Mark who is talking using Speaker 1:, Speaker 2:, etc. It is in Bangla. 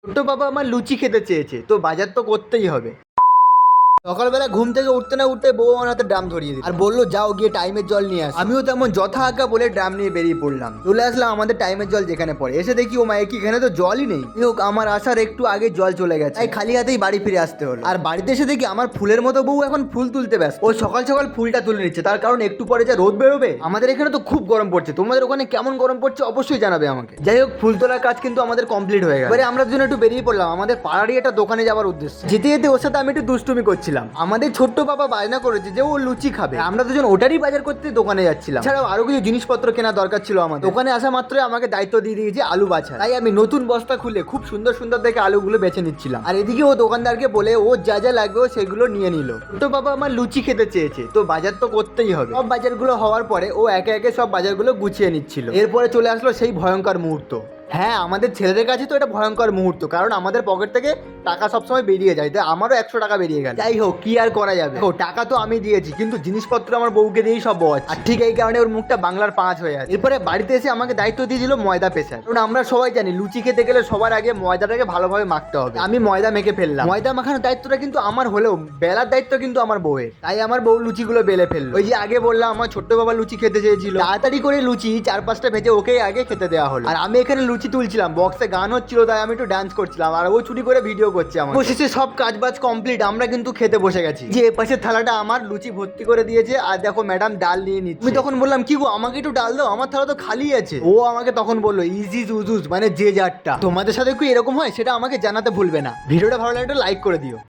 Speaker 1: ছোট্ট বাবা আমার লুচি খেতে চেয়েছে, তো বাজার তো করতেই হবে। সকালবেলা ঘুম থেকে উঠতে না উঠতে বউ আমার হাতে ড্রাম ধরিয়ে দিল আর বললো যাও গিয়ে টাইমের জল নিয়ে আস। আমিও তেমন যথা আজ্ঞা বলে ড্রাম নিয়ে বেরিয়ে পড়লাম। চলে আসলাম আমাদের টাইমের জল যেখানে পড়ে। এসে দেখি ও মায়ের কি এখানে তো জলই নেই। হোক, আমার আসার একটু আগে জল চলে গেছে, তাই খালি হাতেই বাড়ি ফিরে আসতে হলো। আর বাড়িতে এসে দেখি আমার ফুলের মতো বউ এখন ফুল তুলতে ব্যস্ত। ও সকাল সকাল ফুলটা তুলে নিচ্ছে, তার কারণ একটু পরে যা রোদ বেরোবে। আমাদের এখানে তো খুব গরম পড়ছে, তোমাদের ওখানে কেমন গরম পড়ছে অবশ্যই জানাবে আমাকে। যাই হোক, ফুল তোলার কাজ কিন্তু আমাদের কমপ্লিট হয়ে গেল। এবারে আমরা দুজন একটু বেরিয়ে পড়লাম আমাদের পাড়ারই একটা দোকানে যাওয়ার উদ্দেশ্যে। যেতে যেতে ওর সাথে আমি একটু দুষ্টুমি করছিলাম। আমাদের ছোট্ট বাবা বায়না করেছে যে ও লুচি খাবে, আমরা দুজন ওটারই বাজার করতে দোকানে যাচ্ছিলাম। এছাড়াও আরো কিছু জিনিসপত্র কেনা দরকার ছিল আমার। দোকানে আসা মাত্রই আমাকে দায়িত্ব দিয়ে দিয়েছে আলু বাছা, তাই আমি নতুন বস্তা খুলে খুব সুন্দর সুন্দর দেখে আলুগুলো বেছে নিচ্ছিলাম। আর এদিকে ও দোকানদারকে বলে ও যা যা লাগবে ও সেগুলো নিয়ে নিল। ছোট্ট বাবা আমার লুচি খেতে চেয়েছে, তো বাজার তো করতেই হবে। সব বাজারগুলো হওয়ার পরে ও একে একে সব বাজারগুলো গুছিয়ে নিচ্ছিল। এরপরে চলে আসলো সেই ভয়ঙ্কর মুহূর্ত। হ্যাঁ, আমাদের ছেলেদের কাছে তো এটা ভয়ঙ্কর মুহূর্ত, কারণ আমাদের পকেট থেকে টাকা সবসময় বেরিয়ে যায়। তাই আমারও 100 টাকা বেরিয়ে গেল। যাই হোক, কি আর করা যাবে। ও টাকা তো আমি দিয়েছি, কিন্তু জিনিসপত্র আমার বউকে দিয়েই সব বস। আর ঠিক এই কারণে ওর মুখটা বাংলার 5 হয়ে আছে। এরপরে বাড়িতে এসে আমাকে দায়িত্ব দিয়ে দিল ময়দা পেশার, কারণ আমরা সবাই জানি লুচি খেতে গেলে সবার আগে ময়দাটাকে ভালোভাবে মাখতে হবে। আমি ময়দা মেখে ফেললাম। ময়দা মাখানোর দায়িত্বটা কিন্তু আমার হলেও বেলার দায়িত্ব কিন্তু আমার বউয়ের। তাই আমার বউ লুচিগুলো বেলে ফেললো। ওই যে আগে বললাম আমার ছোট্ট বাবা লুচি খেতে চেয়েছিল, তাড়াতাড়ি করে লুচি 4-5টা ভেজে ওকে আগে খেতে দেওয়া হলো। আর আমি এখানে লুচি তুলছিলাম, বক্সে গান হচ্ছিল, তাই আমি একটু ডান্স করছিলাম আর ও চুরি করে ভিডিও করছে আমার। অবশেষে সব কাজবাজ কমপ্লিট, আমরা কিন্তু খেতে বসে গেছি। যে পাশের থালাটা আমার লুচি ভর্তি করে দিয়েছে, আর দেখো ম্যাডাম ডাল নিয়ে নিচ্ছে। আমি তখন বললাম কি গো আমাকে একটু ডাল দাও, আমার থালা তো খালি আছে। ও আমাকে তখন বললো ইজি উজুজ, মানে যে যারটা। তোমাদের সাথে কি এরকম হয় সেটা আমাকে জানাতে ভুলবে না। ভিডিওটা ভালো লাগলে লাইক করে দিও।